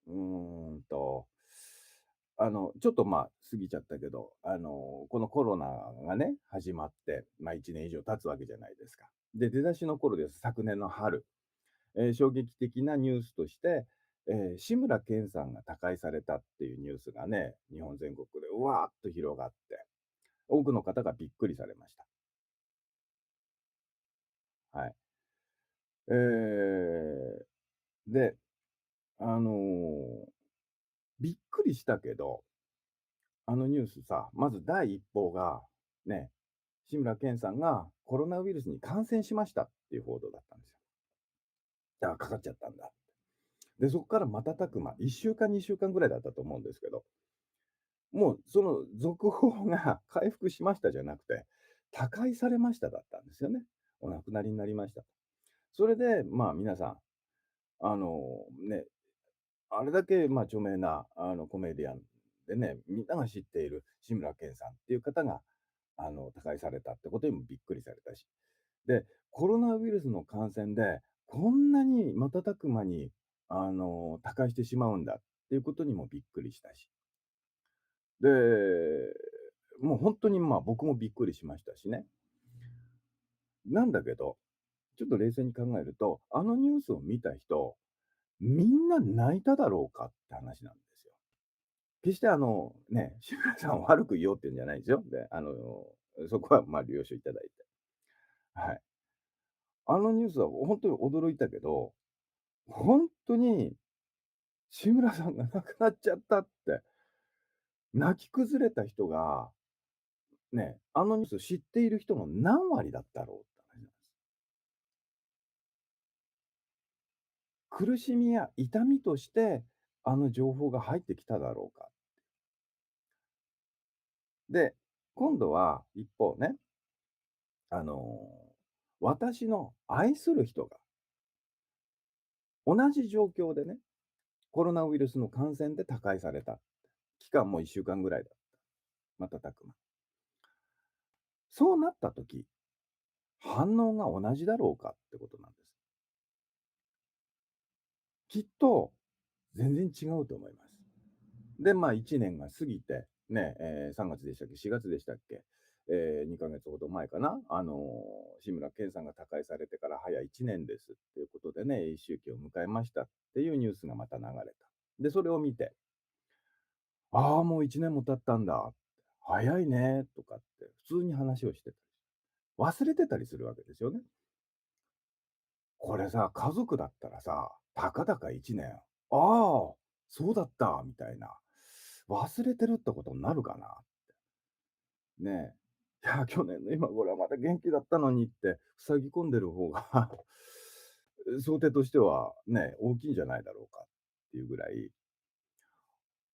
うーんと、ちょっと、過ぎちゃったけど、このコロナがね、始まって、1年以上経つわけじゃないですか。で、出だしの頃です。昨年の春。衝撃的なニュースとして、志村けんさんが他界されたっていうニュースがね、日本全国でうわーっと広がって、多くの方がびっくりされました。はい。で、あの、びっくりしたけど、あのニュースさ、まず第一報が、ね、志村けんさんがコロナウイルスに感染しましたっていう報道だったんですよ。だからかかっちゃったんだ。で、そこから瞬く間、1週間、2週間ぐらいだったと思うんですけど、もうその続報が回復しましたじゃなくて、他界されましただったんですよね。お亡くなりになりました。それで、皆さん、ね、あれだけ、著名な、コメディアンでね、みんなが知っている志村けんさんっていう方が、他界されたってことにもびっくりされたし。で、コロナウイルスの感染で、こんなに瞬く間に、他界してしまうんだっていうことにもびっくりしたし。で、もう本当に、僕もびっくりしましたしね。なんだけど、ちょっと冷静に考えると、あのニュースを見た人、みんな泣いただろうかって話なんですよ。決して志村さんを悪く言おうっていうんじゃないですよ。で、そこは了承いただいて。はい。あのニュースはほんとに驚いたけど、ほんとに志村さんが亡くなっちゃったって、泣き崩れた人が、ね、あのニュース知っている人の何割だったろうって話なんです。苦しみや痛みとして、あの情報が入ってきただろうか。で、今度は一方ね、あの、私の愛する人が同じ状況でね、コロナウイルスの感染で他界された。期間も1週間ぐらいだった。瞬く間。そうなった時、反応が同じだろうかってことなんです。きっと、全然違うと思います。で、1年が過ぎて、ね、3月でしたっけ、4月でしたっけ、2ヶ月ほど前かな、志村けんさんが他界されてから早1年ですっていうことでね、一周忌を迎えましたっていうニュースがまた流れた。で、それを見て、ああ、もう1年も経ったんだ。早いねとかって普通に話をしてたり、忘れてたりするわけですよね。これさ、家族だったらさ、たかだか1年、ああ、そうだったみたいな、忘れてるってことになるかな。ねえ。いや、去年の今頃はまだ元気だったのにって塞ぎ込んでる方が想定としてはね、大きいんじゃないだろうかっていうぐらい、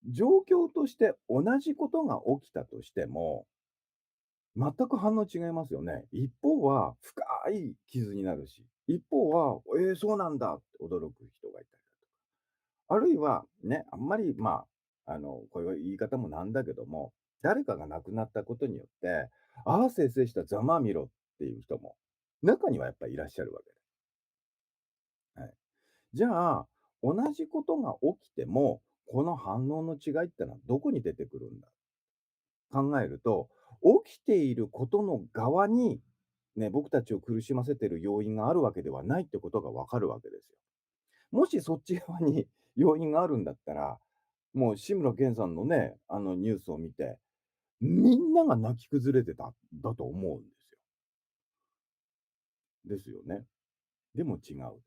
状況として同じことが起きたとしても、全く反応違いますよね。一方は深い傷になるし、一方は、そうなんだって驚く人がいたりだとか。あるいは、ね、あんまり、こういう言い方もなんだけども、誰かが亡くなったことによって、ああ、せいせいしたざまあみろっていう人も、中にはやっぱりいらっしゃるわけで。はい。じゃあ、同じことが起きても、この反応の違いってのはどこに出てくるんだ考えると、起きていることの側に、ね、僕たちを苦しませている要因があるわけではないってことがわかるわけですよ。もしそっち側に要因があるんだったら、もう志村けんさんのね、あのニュースを見て、みんなが泣き崩れてた、だと思うんですよ。ですよね。でも違うと。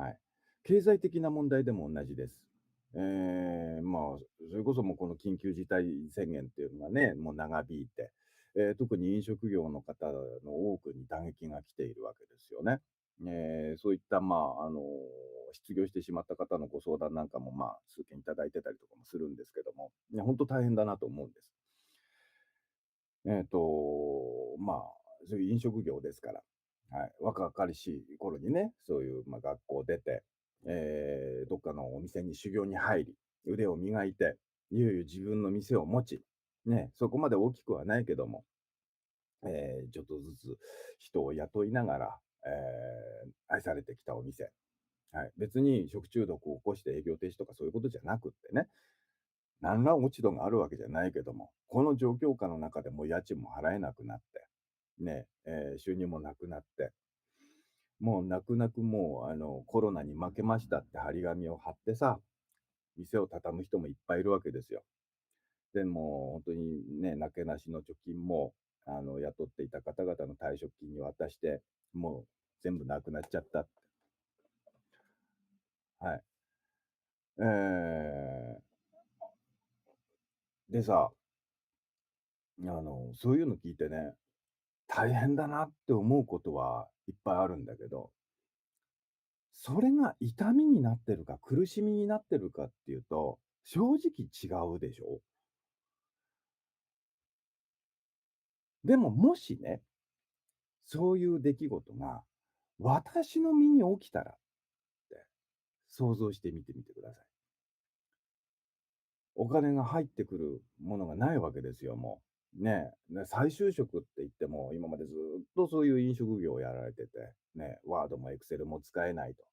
はい。経済的な問題でも同じです。それこそもうこの緊急事態宣言っていうのがね、もう長引いて、特に飲食業の方の多くに打撃が来ているわけですよね。そういった、失業してしまった方のご相談なんかも、数件いただいてたりとかもするんですけども、いや、ほんと大変だなと思うんです。えっと、まあ、そういう飲食業ですから、はい、若かりしい頃にね、そういう、学校出て、どっかのお店に修行に入り、腕を磨いて、いよいよ自分の店を持ち、ね、そこまで大きくはないけども、ちょっとずつ人を雇いながら、愛されてきたお店。はい。別に食中毒を起こして営業停止とかそういうことじゃなくってね、何ら落ち度があるわけじゃないけども、この状況下の中でもう家賃も払えなくなって、ね、収入もなくなって、もう泣く泣くもうコロナに負けましたって張り紙を貼ってさ、店を畳む人もいっぱいいるわけですよ。でも本当にね、なけなしの貯金も、雇っていた方々の退職金に渡して、もう全部なくなっちゃった。はい。えでさ、そういうの聞いてね、大変だなって思うことはいっぱいあるんだけど、それが痛みになってるか苦しみになってるかっていうと、正直違うでしょ？でも、もしね、そういう出来事が私の身に起きたらって想像してみてください。お金が入ってくるものがないわけですよ、もう。ねえ、再就職って言っても、今までずっとそういう飲食業をやられてて、ね、ワードもエクセルも使えないと。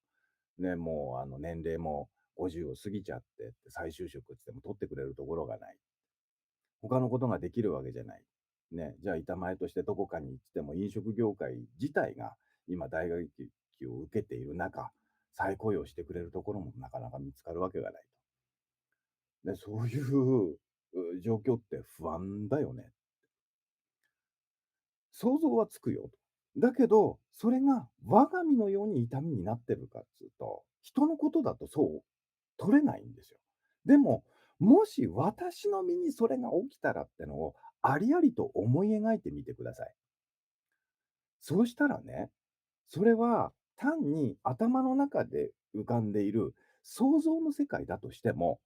ね、もう年齢も50を過ぎちゃってって、再就職って言っても取ってくれるところがない。他のことができるわけじゃない。ね、じゃあ板前としてどこかに行っても飲食業界自体が今大打撃を受けている中、再雇用してくれるところもなかなか見つかるわけがないと。で、そういう状況って不安だよね。想像はつくよと。だけど、それが我が身のように痛みになってるかっつうと、人のことだとそう取れないんですよ。でも、もし私の身にそれが起きたらってのを、ありありと思い描いてみてください。そうしたらね、それは単に頭の中で浮かんでいる想像の世界だとしても、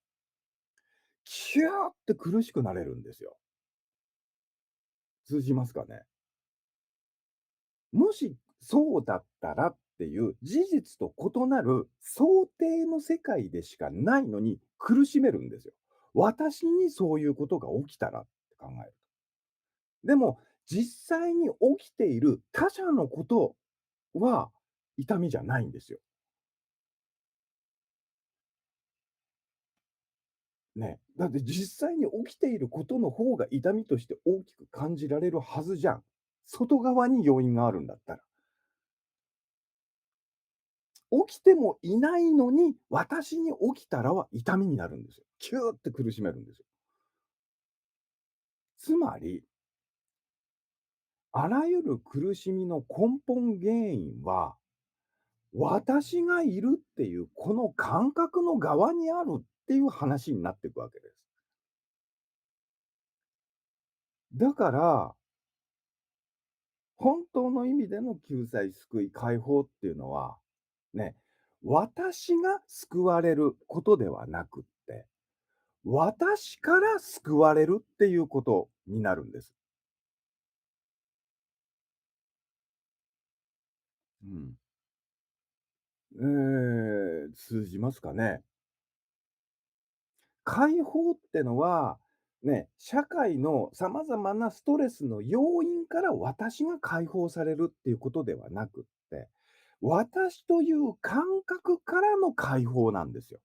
キューって苦しくなれるんですよ。通じますかね？もしそうだったらっていう事実と異なる想定の世界でしかないのに苦しめるんですよ。私にそういうことが起きたらって考える。でも、実際に起きている他者のことは痛みじゃないんですよ。ね。だって実際に起きていることの方が痛みとして大きく感じられるはずじゃん。外側に要因があるんだったら。起きてもいないのに、私に起きたらは痛みになるんですよ。キューって苦しめるんですよ。つまり、あらゆる苦しみの根本原因は、私がいるっていうこの感覚の側にあるっていう話になっていくわけです。だから、本当の意味での救済、救い、解放っていうのは、ね、私が救われることではなくって、私から救われるっていうことになるんです。うん。通じますかね。解放ってのは、ね、社会の様々なストレスの要因から私が解放されるっていうことではなくって、私という感覚からの解放なんですよ。